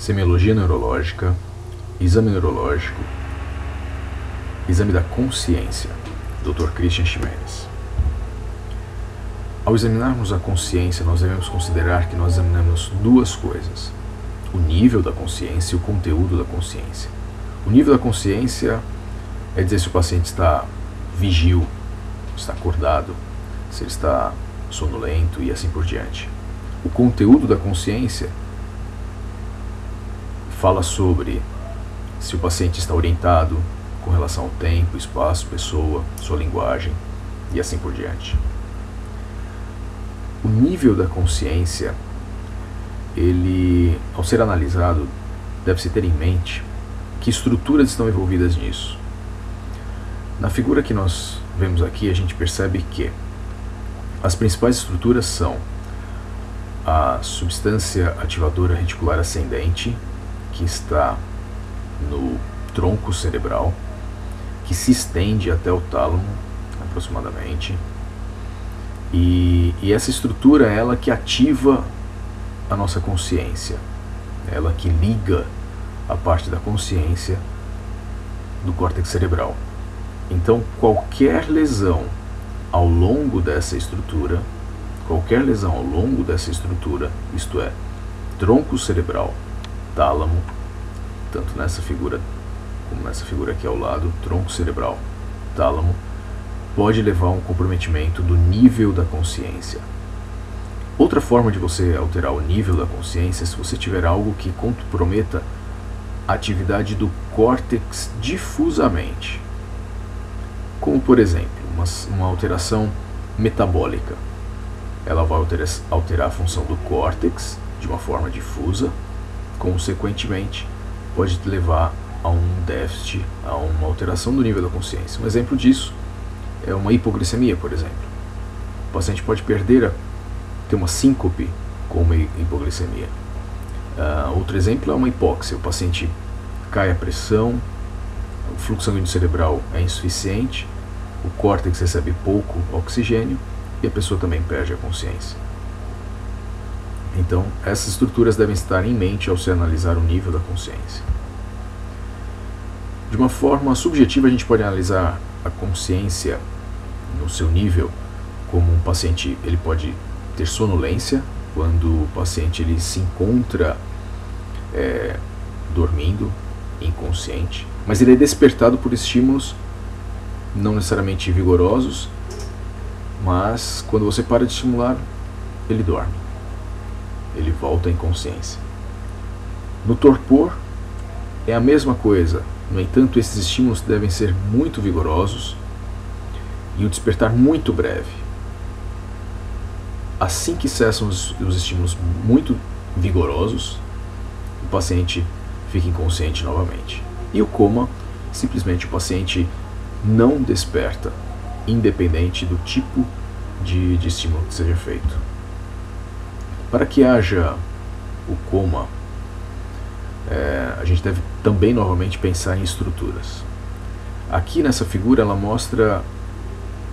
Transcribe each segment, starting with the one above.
Semiologia neurológica, exame neurológico, exame da consciência, Dr. Christian Ximenes. Ao examinarmos a consciência, nós devemos considerar que nós examinamos duas coisas: o nível da consciência e o conteúdo da consciência. O nível da consciência é dizer se o paciente está vigil, está acordado, se ele está sonolento e assim por diante. O conteúdo da consciência fala sobre se o paciente está orientado com relação ao tempo, espaço, pessoa, sua linguagem e assim por diante. O nível da consciência, ele, ao ser analisado, deve-se ter em mente que estruturas estão envolvidas nisso. Na figura que nós vemos aqui, a gente percebe que as principais estruturas são a substância ativadora reticular ascendente, que está no tronco cerebral, que se estende até o tálamo, aproximadamente. E essa estrutura é ela que ativa a nossa consciência, ela que liga a parte da consciência do córtex cerebral. Então, qualquer lesão ao longo dessa estrutura, isto é, tronco cerebral, tálamo, tanto nessa figura como nessa figura aqui ao lado, tronco cerebral, tálamo, pode levar a um comprometimento do nível da consciência. Outra forma de você alterar o nível da consciência é se você tiver algo que comprometa a atividade do córtex difusamente. Como, por exemplo, uma alteração metabólica. Ela vai alterar a função do córtex de uma forma difusa, consequentemente, pode te levar a um déficit, a uma alteração do nível da consciência. Um exemplo disso é uma hipoglicemia, por exemplo. O paciente pode ter uma síncope com uma hipoglicemia. Outro exemplo é uma hipóxia. O paciente cai a pressão, o fluxo sanguíneo cerebral é insuficiente, o córtex recebe pouco oxigênio e a pessoa também perde a consciência. Então, essas estruturas devem estar em mente ao se analisar o nível da consciência. De uma forma subjetiva, a gente pode analisar a consciência no seu nível como um paciente, ele pode ter sonolência quando o paciente ele se encontra dormindo, inconsciente, mas ele é despertado por estímulos não necessariamente vigorosos, mas quando você para de estimular, ele dorme, ele volta à inconsciência. No torpor é a mesma coisa, no entanto esses estímulos devem ser muito vigorosos e o despertar muito breve. Assim que cessam os estímulos muito vigorosos, o paciente fica inconsciente novamente. E o coma, simplesmente o paciente não desperta, independente do tipo de estímulo que seja feito. Para que haja o coma, a gente deve também novamente pensar em estruturas. Aqui nessa figura ela mostra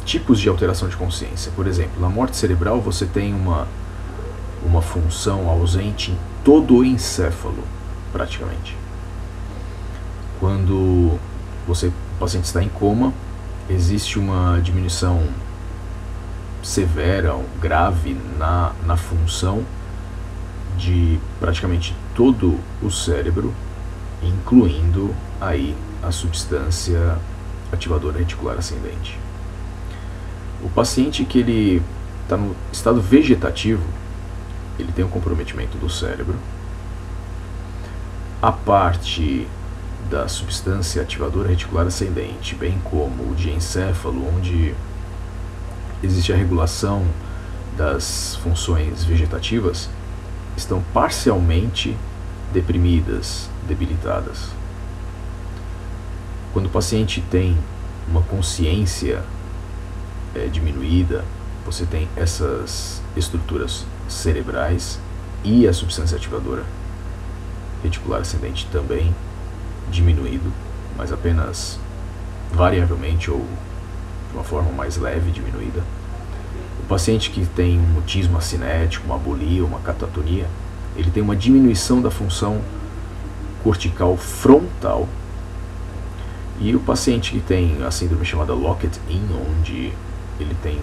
tipos de alteração de consciência. Por exemplo, na morte cerebral você tem uma função ausente em todo o encéfalo, praticamente. Quando o paciente está em coma, existe uma diminuição severa, grave na função de praticamente todo o cérebro, incluindo aí a substância ativadora reticular ascendente. O paciente que ele está no estado vegetativo, ele tem um comprometimento do cérebro. A parte da substância ativadora reticular ascendente, bem como o diencéfalo, onde existe a regulação das funções vegetativas, estão parcialmente deprimidas, debilitadas. Quando o paciente tem uma consciência diminuída, você tem essas estruturas cerebrais e a substância ativadora reticular ascendente também diminuído, mas apenas variavelmente ou de uma forma mais leve diminuída. O paciente que tem um mutismo acinético, uma abulia, uma catatonia, ele tem uma diminuição da função cortical frontal. E o paciente que tem a síndrome chamada Locked-In, onde ele tem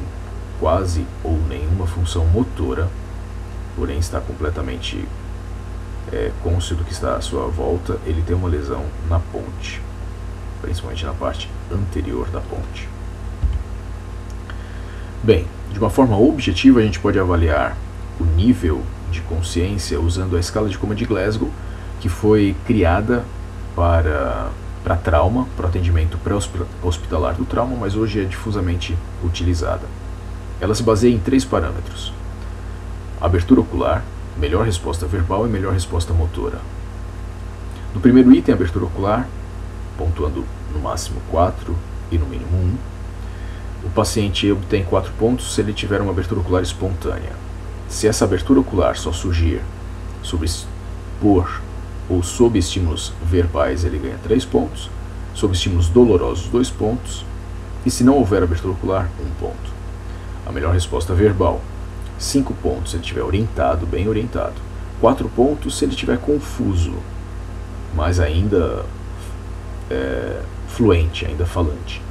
quase ou nenhuma função motora, porém está completamente cônscio do que está à sua volta, ele tem uma lesão na ponte, principalmente na parte anterior da ponte. Bem, de uma forma objetiva a gente pode avaliar o nível de consciência usando a escala de coma de Glasgow, que foi criada para trauma, para atendimento pré-hospitalar do trauma, mas hoje é difusamente utilizada. Ela se baseia em 3 parâmetros: abertura ocular, melhor resposta verbal e melhor resposta motora. No primeiro item, abertura ocular, pontuando no máximo 4 e no mínimo 1, o paciente obtém 4 pontos se ele tiver uma abertura ocular espontânea. Se essa abertura ocular só surgir ou sob estímulos verbais, ele ganha 3 pontos, sob estímulos dolorosos 2 pontos, e se não houver abertura ocular, 1 ponto. A melhor resposta verbal, 5 pontos se ele estiver orientado, bem orientado, 4 pontos se ele estiver confuso, mas ainda fluente, ainda falante,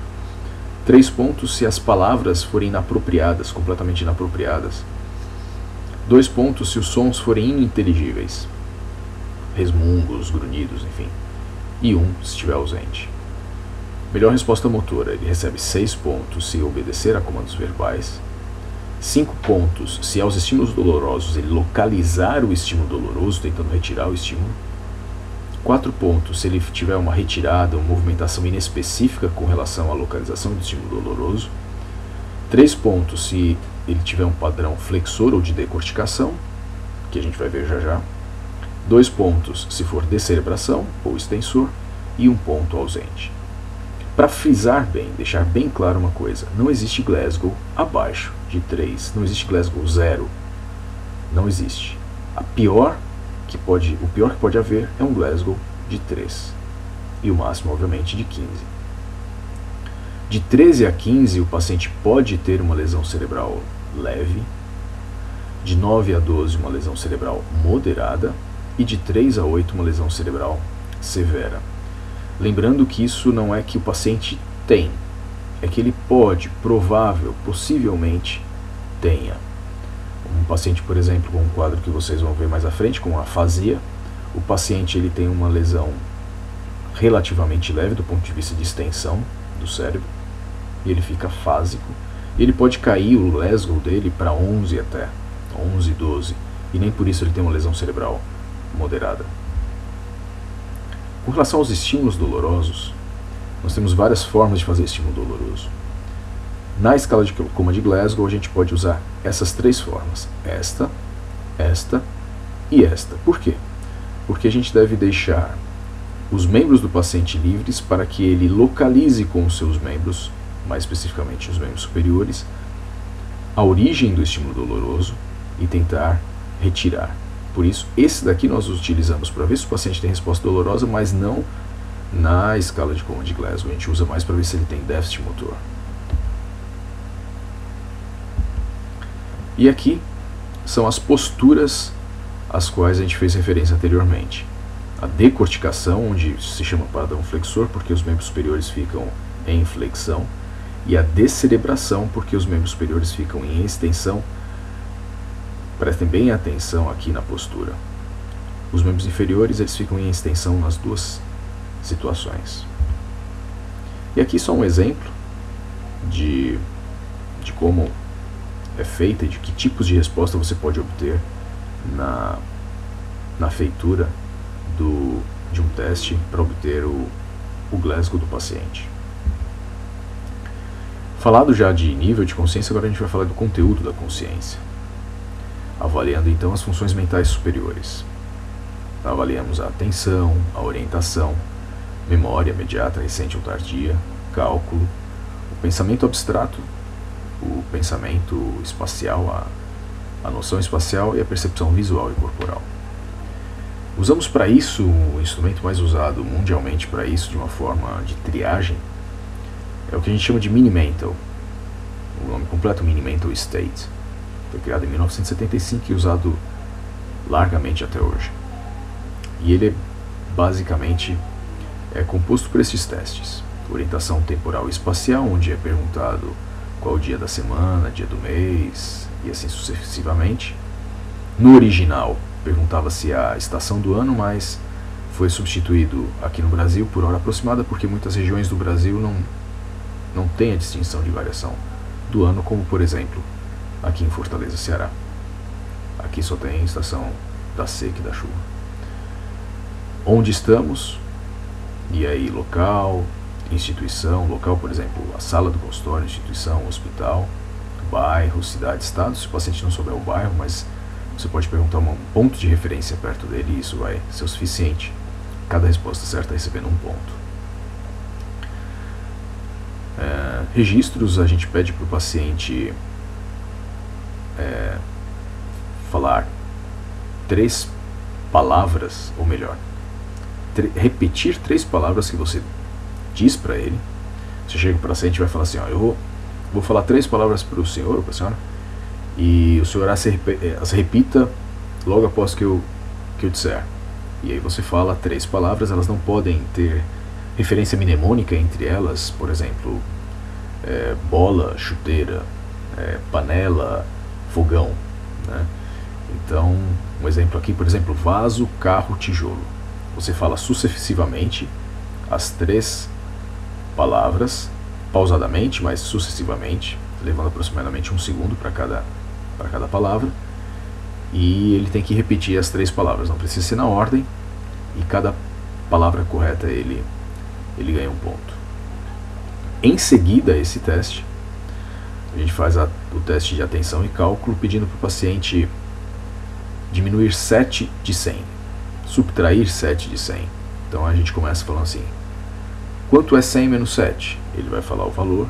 3 pontos se as palavras forem inapropriadas, completamente inapropriadas, 2 pontos se os sons forem ininteligíveis, resmungos, grunhidos, enfim, e 1 se estiver ausente. Melhor resposta motora, ele recebe 6 pontos se obedecer a comandos verbais, 5 pontos se aos estímulos dolorosos ele localizar o estímulo doloroso, tentando retirar o estímulo, 4 pontos se ele tiver uma retirada, uma movimentação inespecífica com relação à localização do estímulo doloroso, 3 pontos se ele tiver um padrão flexor ou de decorticação, que a gente vai ver já já, 2 pontos se for descerebração ou extensor e 1 ponto ausente. Para frisar bem, deixar bem claro uma coisa, não existe Glasgow abaixo de 3, não existe Glasgow 0, não existe. O pior que pode haver é um Glasgow de 3 e o máximo, obviamente, de 15. De 13 a 15, o paciente pode ter uma lesão cerebral leve, de 9 a 12, uma lesão cerebral moderada, e de 3 a 8, uma lesão cerebral severa. Lembrando que isso não é que o paciente tem, é que ele pode, possivelmente tenha. Um paciente, por exemplo, com um quadro que vocês vão ver mais à frente, com afasia, o paciente ele tem uma lesão relativamente leve do ponto de vista de extensão do cérebro, e ele fica fásico, e ele pode cair o Glasgow dele para 11 até, 11, 12, e nem por isso ele tem uma lesão cerebral moderada. Com relação aos estímulos dolorosos, nós temos várias formas de fazer estímulo doloroso. Na escala de coma de Glasgow, a gente pode usar essas 3 formas, esta e esta. Por quê? Porque a gente deve deixar os membros do paciente livres para que ele localize com os seus membros, mais especificamente os membros superiores, a origem do estímulo doloroso e tentar retirar. Por isso, esse daqui nós utilizamos para ver se o paciente tem resposta dolorosa, mas não na escala de coma de Glasgow. A gente usa mais para ver se ele tem déficit motor. E aqui são as posturas às quais a gente fez referência anteriormente. A decorticação, onde se chama padrão flexor, porque os membros superiores ficam em flexão, e a descerebração, porque os membros superiores ficam em extensão. Prestem bem atenção aqui na postura. Os membros inferiores eles ficam em extensão nas 2 situações. E aqui só um exemplo de como é feita e de que tipos de resposta você pode obter na feitura de um teste para obter o Glasgow do paciente. Falado já de nível de consciência, agora a gente vai falar do conteúdo da consciência. Avaliando então as funções mentais superiores. Avaliamos a atenção, a orientação, memória imediata, recente ou tardia, cálculo, o pensamento abstrato, o pensamento espacial, a noção espacial e a percepção visual e corporal. Usamos para isso o instrumento mais usado mundialmente para isso, de uma forma de triagem, é o que a gente chama de Mini-Mental. O nome completo é Mini-Mental State. Foi criado em 1975 e usado largamente até hoje. E ele é basicamente é composto por esses testes. Orientação temporal e espacial, onde é perguntado qual o dia da semana, dia do mês, e assim sucessivamente. No original, perguntava-se a estação do ano, mas foi substituído aqui no Brasil por hora aproximada, porque muitas regiões do Brasil não têm a distinção de variação do ano, como por exemplo aqui em Fortaleza, Ceará. Aqui só tem estação da seca e da chuva. Onde estamos, e aí local, instituição, local, por exemplo, a sala do consultório, instituição, hospital, bairro, cidade, estado. Se o paciente não souber o bairro, mas você pode perguntar um ponto de referência perto dele e isso vai ser o suficiente. Cada resposta certa recebendo um ponto. Registros, a gente pede para o paciente falar 3 palavras, ou melhor, repetir 3 palavras que você diz para ele. Você chega para o paciente e vai falar assim, ó, eu vou falar 3 palavras para o senhor ou para a senhora, e o senhor as repita logo após que eu disser. E aí você fala 3 palavras, elas não podem ter referência mnemônica entre elas, por exemplo, bola, chuteira, panela, fogão, né? Então, um exemplo aqui, por exemplo, vaso, carro, tijolo. Você fala sucessivamente as 3 palavras, pausadamente, mas sucessivamente, levando aproximadamente 1 segundo para cada palavra, e ele tem que repetir as 3 palavras, não precisa ser na ordem, e cada palavra correta ele ganha um ponto. Em seguida a esse teste, a gente faz o teste de atenção e cálculo, pedindo para o paciente diminuir 7 de 100, subtrair 7 de 100. Então a gente começa falando assim, quanto é 100 menos 7? Ele vai falar o valor,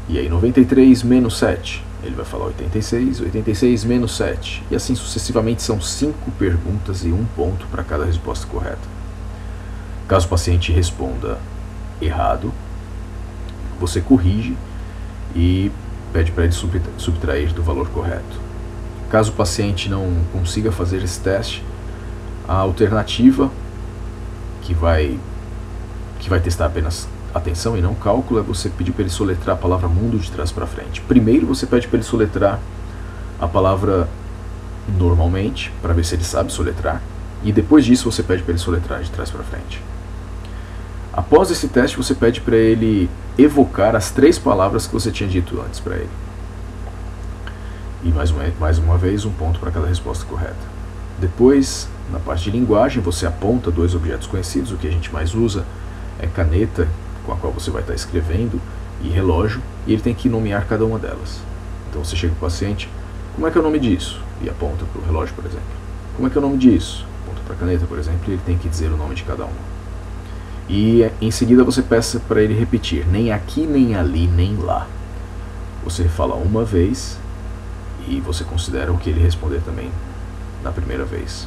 e aí 93 menos 7, ele vai falar 86, 86 menos 7, e assim sucessivamente. São 5 perguntas e 1 ponto para cada resposta correta. Caso o paciente responda errado, você corrige e pede para ele subtrair do valor correto. Caso o paciente não consiga fazer esse teste, a alternativa que vai testar apenas atenção e não cálculo é você pedir para ele soletrar a palavra mundo de trás para frente. Primeiro você pede para ele soletrar a palavra normalmente, para ver se ele sabe soletrar, e depois disso você pede para ele soletrar de trás para frente. Após esse teste, você pede para ele evocar as 3 palavras que você tinha dito antes para ele. E mais uma vez, 1 ponto para cada resposta correta. Depois, na parte de linguagem, você aponta 2 objetos conhecidos. O que a gente mais usa é caneta, com a qual você vai estar escrevendo, e relógio, e ele tem que nomear cada uma delas. Então você chega para o paciente, como é que é o nome disso? E aponta para o relógio, por exemplo. Como é que é o nome disso? Aponta para a caneta, por exemplo, e ele tem que dizer o nome de cada uma. E em seguida você peça para ele repetir, nem aqui, nem ali, nem lá. Você fala uma vez e você considera o que ele responder também na primeira vez.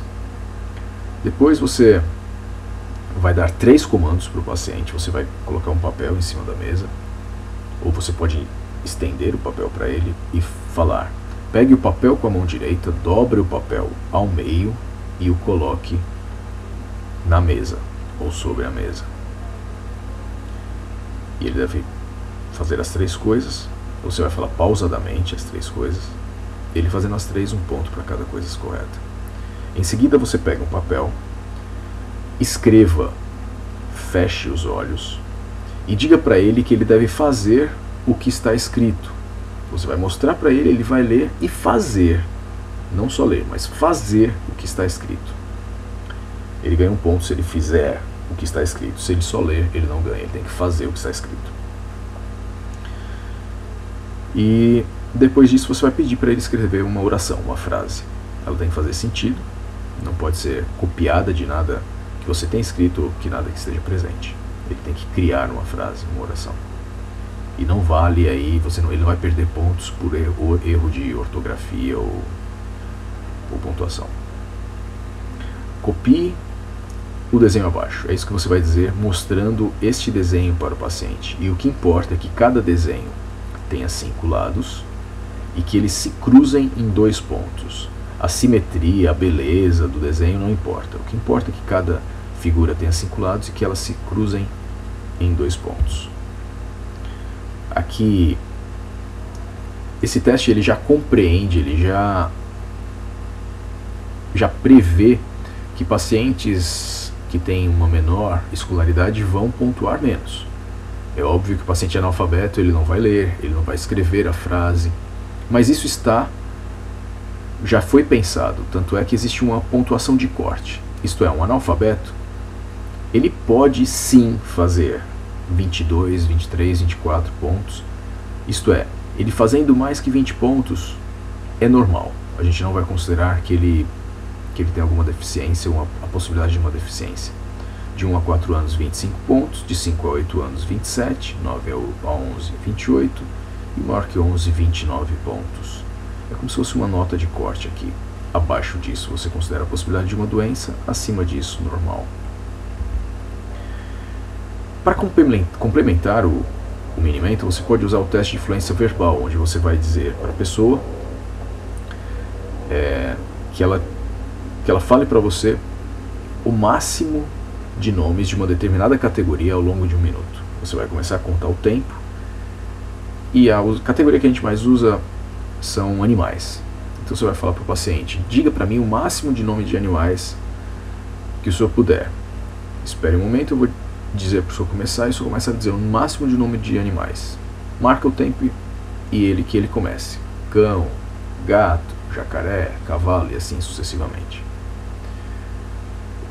Depois você vai dar 3 comandos para o paciente. Você vai colocar um papel em cima da mesa, ou você pode estender o papel para ele e falar, pegue o papel com a mão direita, dobre o papel ao meio e o coloque na mesa ou sobre a mesa. E ele deve fazer as 3 coisas. Você vai falar pausadamente as 3 coisas. Ele fazendo as 3, 1 ponto para cada coisa correta. Em seguida você pega um papel, escreva, feche os olhos e diga para ele que ele deve fazer o que está escrito. Você vai mostrar para ele, ele vai ler e fazer, não só ler, mas fazer o que está escrito. Ele ganha 1 ponto se ele fizer o que está escrito. Se ele só ler, ele não ganha, ele tem que fazer o que está escrito. E depois disso você vai pedir para ele escrever uma oração, uma frase. Ela tem que fazer sentido, não pode ser copiada de nada que você tenha escrito ou que nada que esteja presente. Ele tem que criar uma frase, uma oração. E não vale aí, ele não vai perder pontos por erro de ortografia ou pontuação. Copie o desenho abaixo. É isso que você vai dizer, mostrando este desenho para o paciente. E o que importa é que cada desenho tenha 5 lados e que eles se cruzem em 2 pontos. A simetria, a beleza do desenho não importa. O que importa é que cada figura tenha 5 lados e que elas se cruzem em 2 pontos. Aqui, esse teste ele já compreende, ele já prevê que pacientes que têm uma menor escolaridade vão pontuar menos. É óbvio que o paciente analfabeto ele não vai ler, ele não vai escrever a frase, mas isso já foi pensado, tanto é que existe uma pontuação de corte. Isto é, um analfabeto, ele pode sim fazer 22, 23, 24 pontos. Isto é, ele fazendo mais que 20 pontos é normal. A gente não vai considerar que ele tem alguma deficiência, a possibilidade de uma deficiência. De 1 a 4 anos, 25 pontos, de 5 a 8 anos, 27, 9 a 11, 28, e maior que 11, 29 pontos. É como se fosse uma nota de corte aqui. Abaixo disso você considera a possibilidade de uma doença, acima disso, normal. Para complementar o Mini-Mental, você pode usar o teste de fluência verbal, onde você vai dizer para a pessoa que ela fale para você o máximo de nomes de uma determinada categoria ao longo de 1 minuto. Você vai começar a contar o tempo, e a categoria que a gente mais usa são animais. Então você vai falar para o paciente: diga para mim o máximo de nome de animais que o senhor puder. Espere um momento, eu vou dizer para o senhor começar, e o senhor começa a dizer o máximo de nome de animais. Marca o tempo e que ele comece. Cão, gato, jacaré, cavalo e assim sucessivamente.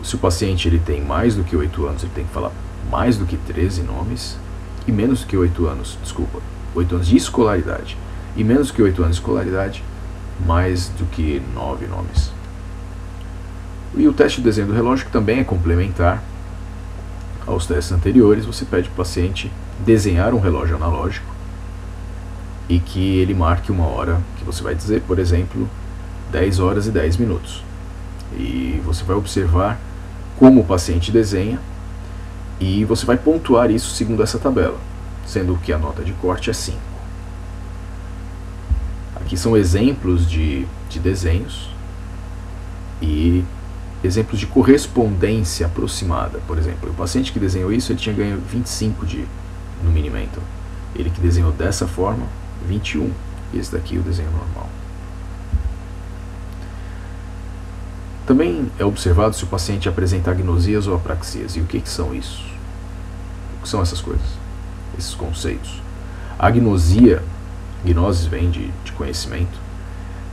Se o paciente ele tem mais do que 8 anos, ele tem que falar mais do que 13 nomes, e menos do que 8 anos, 8 anos de escolaridade, e menos do que 8 anos de escolaridade, mais do que 9 nomes. E o teste de desenho do relógio, que também é complementar aos testes anteriores, você pede para o paciente desenhar um relógio analógico e que ele marque uma hora, que você vai dizer, por exemplo, 10 horas e 10 minutos. E você vai observar como o paciente desenha e você vai pontuar isso segundo essa tabela, sendo que a nota de corte é 5. Aqui são exemplos de desenhos e exemplos de correspondência aproximada. Por exemplo, o paciente que desenhou isso, ele tinha ganho 25 no Mini-Mental. Ele que desenhou dessa forma, 21. Esse daqui é o desenho normal. Também é observado se o paciente apresenta agnosias ou apraxias. E o que são isso? O que são essas coisas? Esses conceitos. A agnosia, gnosis vem de conhecimento,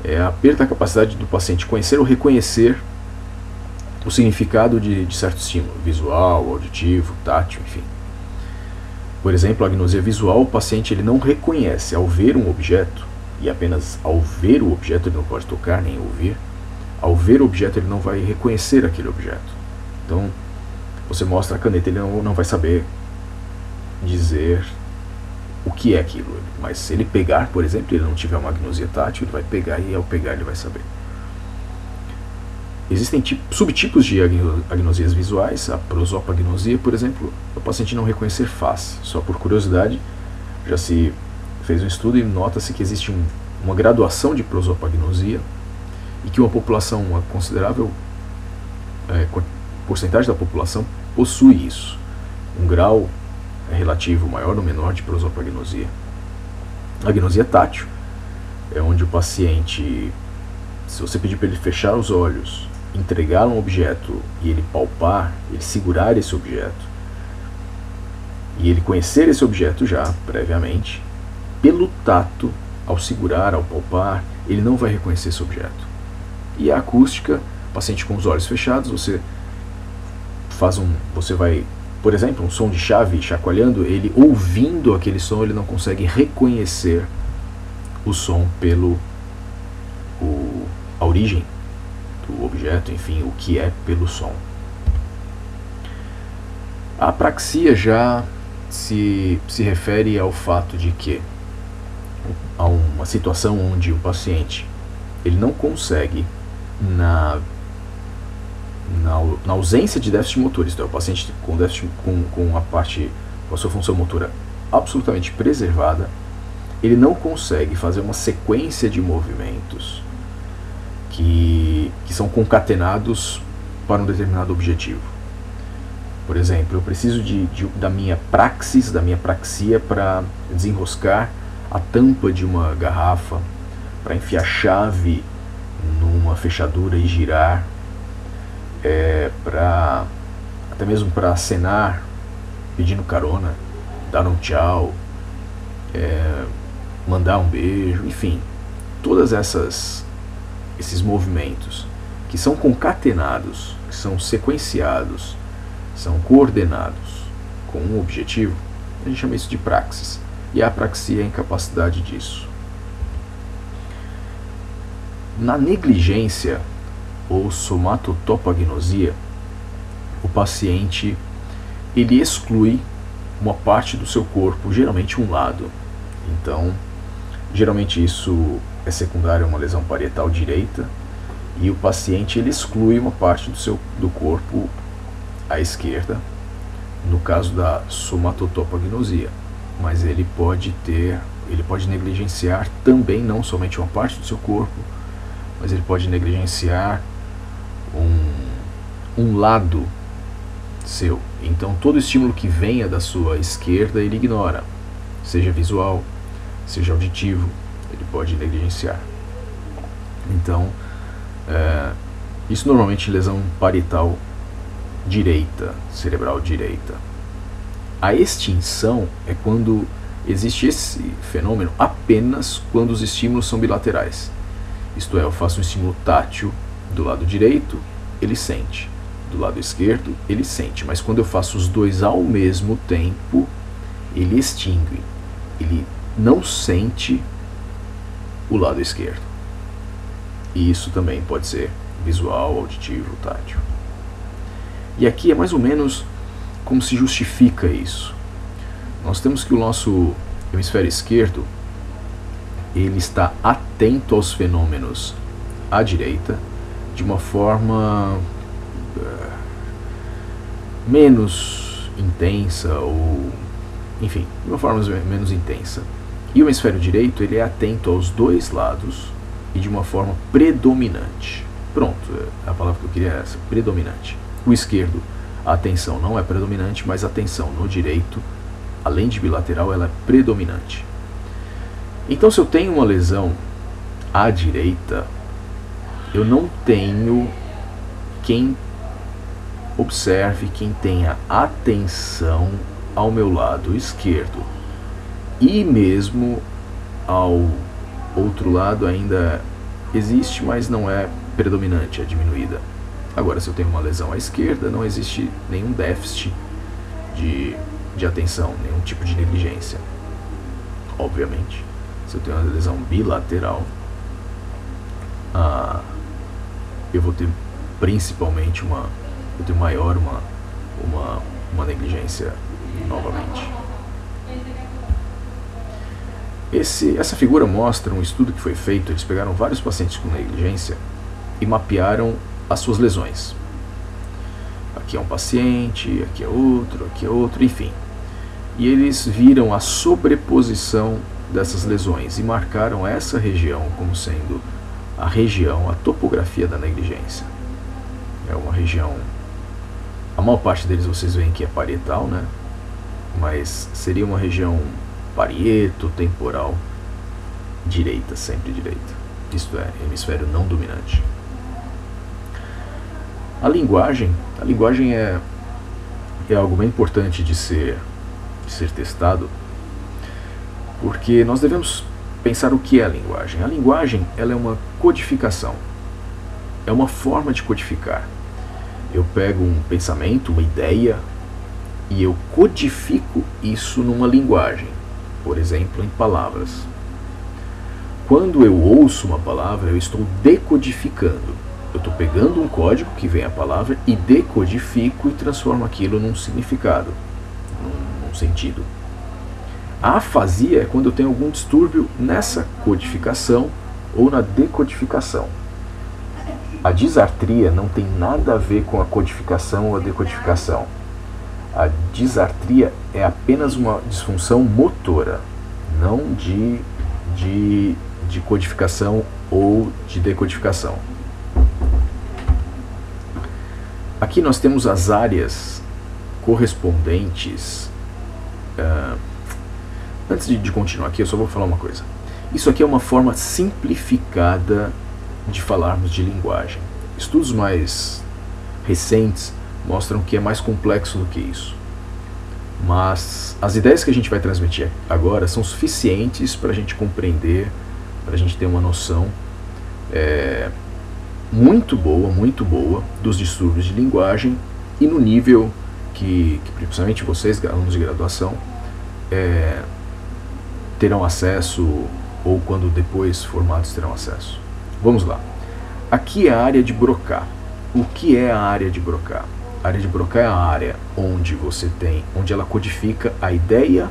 é a perda da capacidade do paciente conhecer ou reconhecer o significado de certo estímulo, visual, auditivo, tátil, enfim. Por exemplo, a agnosia visual, o paciente ele não reconhece ao ver um objeto, e apenas ao ver o objeto ele não pode tocar nem ouvir. Ao ver o objeto ele não vai reconhecer aquele objeto. Então, você mostra a caneta, ele não vai saber dizer o que é aquilo. Mas se ele pegar, por exemplo, ele não tiver uma agnosia tátil, ele vai pegar e ao pegar ele vai saber. Existem subtipos de agnosias visuais. A prosopagnosia, por exemplo, o paciente não reconhecer face. Só por curiosidade, já se fez um estudo e nota-se que existe uma graduação de prosopagnosia e que uma população, uma considerável porcentagem da população possui isso. Um grau relativo maior ou menor de prosopagnosia. A agnosia tátil é onde o paciente, se você pedir para ele fechar os olhos, entregar um objeto e ele palpar, ele segurar esse objeto e ele conhecer esse objeto já previamente, pelo tato, ao segurar, ao palpar, ele não vai reconhecer esse objeto. E a acústica, paciente com os olhos fechados, você vai, por exemplo, um som de chave chacoalhando, ele ouvindo aquele som, ele não consegue reconhecer o som a origem do objeto, enfim, o que é pelo som. A apraxia já se refere ao fato de que há uma situação onde o paciente ele não consegue, na ausência de déficit motor, isto é, o paciente com déficit com a sua função motora absolutamente preservada, ele não consegue fazer uma sequência de movimentos que são concatenados para um determinado objetivo. Por exemplo, eu preciso da minha praxis, da minha praxia para desenroscar a tampa de uma garrafa, para enfiar chave numa fechadura e girar, até mesmo para acenar pedindo carona, dar um tchau, mandar um beijo, enfim, todas esses movimentos que são concatenados, que são sequenciados, são coordenados com um objetivo, a gente chama isso de praxis. E a apraxia é a incapacidade disso. Na negligência ou somatotopagnosia, o paciente ele exclui uma parte do seu corpo, geralmente um lado. Então, geralmente isso é secundário a uma lesão parietal direita, e o paciente ele exclui uma parte do corpo à esquerda, no caso da somatotopagnosia. Mas ele pode negligenciar também não somente uma parte do seu corpo, mas ele pode negligenciar um lado seu. Então todo estímulo que venha da sua esquerda ele ignora, seja visual, seja auditivo, ele pode negligenciar. Então isso normalmente em lesão parietal direita, cerebral direita. A extinção é quando existe esse fenômeno apenas quando os estímulos são bilaterais. Isto é, eu faço um estímulo tátil do lado direito, ele sente. Do lado esquerdo, ele sente. Mas quando eu faço os dois ao mesmo tempo, ele extingue. Ele não sente o lado esquerdo. E isso também pode ser visual, auditivo, tátil. E aqui é mais ou menos como se justifica isso. Nós temos que o nosso hemisfério esquerdo ele está atento aos fenômenos à direita de uma forma menos intensa, ou enfim, de uma forma menos intensa. E o hemisfério direito ele é atento aos dois lados e de uma forma predominante. Pronto, a palavra que eu queria é essa, predominante. O esquerdo, a atenção não é predominante, mas a atenção no direito, além de bilateral, ela é predominante. Então, se eu tenho uma lesão à direita, eu não tenho quem observe, quem tenha atenção ao meu lado esquerdo. E mesmo ao outro lado ainda existe, mas não é predominante, é diminuída. Agora, se eu tenho uma lesão à esquerda, não existe nenhum déficit de atenção, nenhum tipo de negligência. Obviamente, se eu tenho uma lesão bilateral, eu vou ter principalmente uma negligência novamente. Essa figura mostra um estudo que foi feito. Eles pegaram vários pacientes com negligência e mapearam as suas lesões. Aqui é um paciente, aqui é outro, enfim. E eles viram a sobreposição dessas lesões e marcaram essa região como sendo a topografia da negligência. É uma região, a maior parte deles vocês veem que é parietal, né? Mas seria uma região parieto, temporal, direita, sempre direita. Isto é, hemisfério não dominante. A linguagem é algo bem importante de ser testado, porque nós devemos pensar o que é a linguagem. A linguagem ela é uma codificação, é uma forma de codificar. Eu pego um pensamento, uma ideia, e eu codifico isso numa linguagem, por exemplo, em palavras. Quando eu ouço uma palavra, eu estou decodificando. Eu estou pegando um código que vem a palavra e decodifico e transformo aquilo num significado, num sentido. A afasia é quando eu tenho algum distúrbio nessa codificação ou na decodificação. A disartria não tem nada a ver com a codificação ou a decodificação. A disartria é apenas uma disfunção motora, não de codificação ou de decodificação. Aqui nós temos as áreas correspondentes. Antes de continuar aqui, eu só vou falar uma coisa. Isso aqui é uma forma simplificada de falarmos de linguagem. Estudos mais recentes mostram que é mais complexo do que isso. Mas as ideias que a gente vai transmitir agora são suficientes para a gente compreender, para a gente ter uma noção muito boa dos distúrbios de linguagem e no nível que principalmente vocês, alunos de graduação, terão acesso, ou quando depois formados terão acesso. Vamos lá. Aqui é a área de Broca. O que é a área de Broca? A área de Broca é a área onde ela codifica a ideia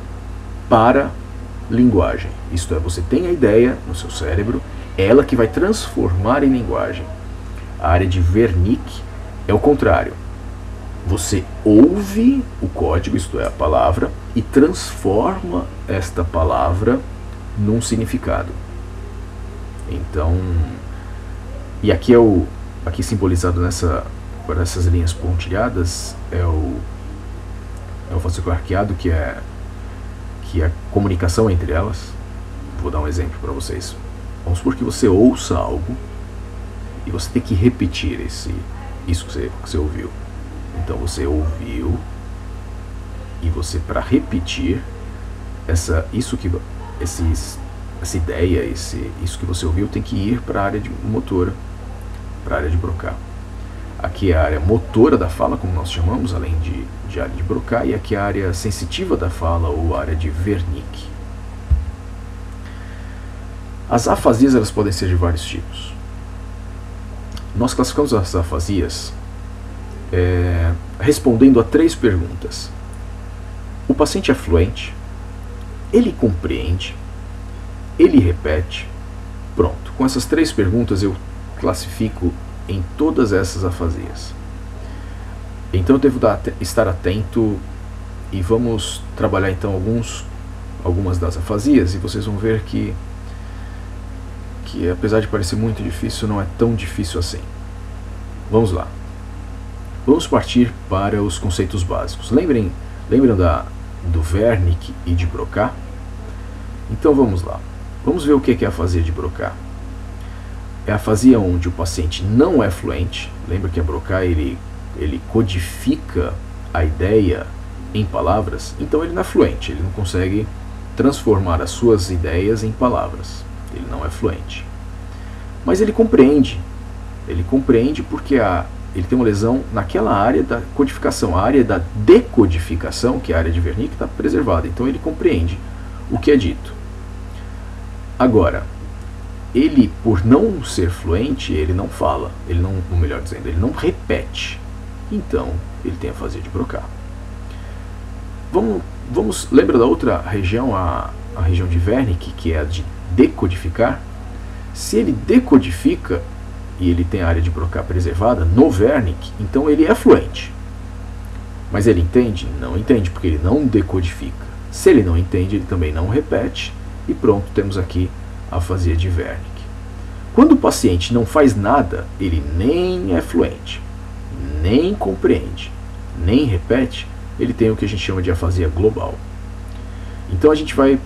para linguagem. Isto é, você tem a ideia no seu cérebro, é ela que vai transformar em linguagem. A área de Wernicke é o contrário. Você ouve o código, isto é, a palavra, e transforma esta palavra num significado. Então, e aqui aqui simbolizado por essas linhas pontilhadas é o fascículo arqueado, que é a comunicação entre elas. Vou dar um exemplo para vocês. Vamos supor que você ouça algo e você tem que repetir isso que você ouviu. Então você ouviu e você, para repetir essa ideia, isso que você ouviu, tem que ir para a área de motora, para a área de Broca. Aqui é a área motora da fala, como nós chamamos, além de área de Broca, e aqui é a área sensitiva da fala, ou área de Wernicke. As afasias, elas podem ser de vários tipos. Nós classificamos as afasias respondendo a 3 perguntas. O paciente é fluente? Ele compreende? Ele repete? Pronto. Com essas 3 perguntas eu classifico em todas essas afasias. Então eu devo estar atento e vamos trabalhar então algumas das afasias, e vocês vão ver que apesar de parecer muito difícil, não é tão difícil assim. Vamos lá. Vamos partir para os conceitos básicos. Lembram do Wernicke e de Broca? Então vamos lá. Vamos ver o que é a afasia de Broca. É a afasia onde o paciente não é fluente. Lembra que a Broca ele codifica a ideia em palavras. Então ele não é fluente, ele não consegue transformar as suas ideias em palavras. Ele não é fluente. Mas ele compreende. Ele compreende porque ele tem uma lesão naquela área da codificação. A área da decodificação, que é a área de Wernicke, está preservada. Então ele compreende o que é dito. Agora, ele, por não ser fluente, ele não fala. Ou melhor dizendo, ele não repete. Então, ele tem a afasia de Broca. Lembra da outra região, a região de Wernicke, que é a de decodificar? Se ele decodifica e ele tem a área de Broca preservada no Wernicke, então ele é fluente. Mas ele entende? Não entende, porque ele não decodifica. Se ele não entende, ele também não repete, e pronto, temos aqui a afasia de Wernicke. Quando o paciente não faz nada, ele nem é fluente, nem compreende, nem repete, ele tem o que a gente chama de afasia global. Então a gente vai,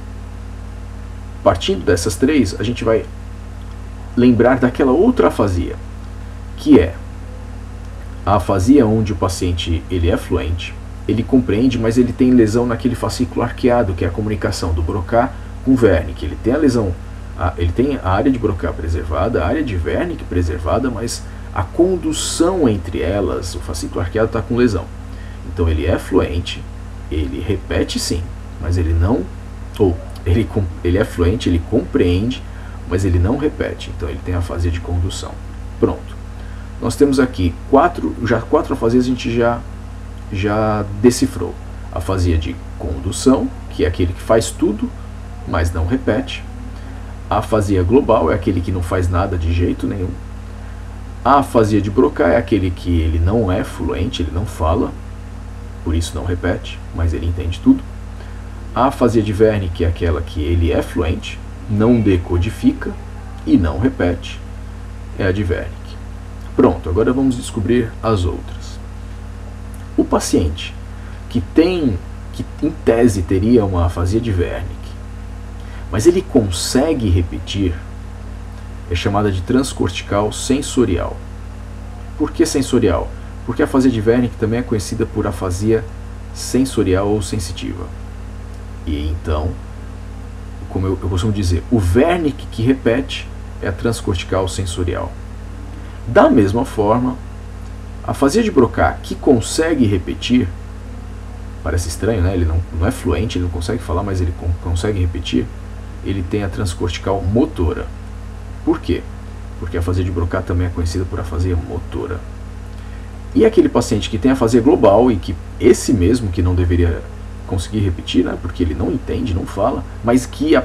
partindo dessas 3, a gente vai lembrar daquela outra afasia, que é a afasia onde o paciente ele é fluente, ele compreende, mas ele tem lesão naquele fascículo arqueado, que é a comunicação do Broca com Wernicke. Ele tem a lesão, ele tem a área de Broca preservada, a área de Wernicke preservada, mas a condução entre elas, o fascículo arqueado está com lesão. Então ele é fluente, ele repete sim, mas ele não, ele é fluente, ele compreende, mas ele não repete. Então ele tem a afasia de condução. Pronto. Nós temos aqui quatro afasias, a gente já decifrou. A afasia de condução, que é aquele que faz tudo, mas não repete. A afasia global é aquele que não faz nada de jeito nenhum. A afasia de Broca é aquele que ele não é fluente, ele não fala, por isso não repete, mas ele entende tudo. A afasia de Wernicke é aquela que ele é fluente, não decodifica e não repete, é a de Wernicke. Pronto, agora vamos descobrir as outras. O paciente que em tese teria uma afasia de Wernicke, mas ele consegue repetir, é chamada de transcortical sensorial. Por que sensorial? Porque a afasia de Wernicke também é conhecida por afasia sensorial ou sensitiva. E então, como eu costumo dizer, o Wernicke que repete é a transcortical sensorial. Da mesma forma, a afasia de Broca que consegue repetir, parece estranho, né? Ele não é fluente, ele não consegue falar, mas ele consegue repetir, ele tem a transcortical motora. Por quê? Porque a afasia de Broca também é conhecida por afasia motora. E aquele paciente que tem afasia global e que esse mesmo que não deveria conseguir repetir, né, porque ele não entende, não fala, mas que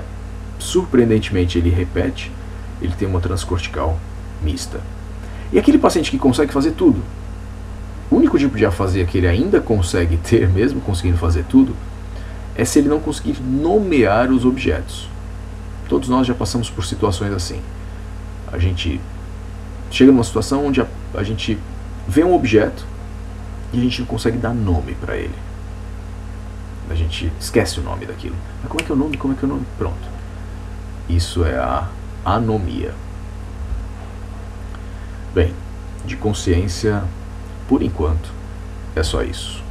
surpreendentemente ele repete, ele tem uma transcortical mista. E aquele paciente que consegue fazer tudo, o único tipo de afasia que ele ainda consegue ter, mesmo conseguindo fazer tudo, é se ele não conseguir nomear os objetos. Todos nós já passamos por situações assim. A gente chega numa situação onde a gente vê um objeto e a gente não consegue dar nome para ele. A gente esquece o nome daquilo. Mas como é que é o nome? Como é que é o nome? Pronto. Isso é a anomia. Bem, de consciência, por enquanto, é só isso.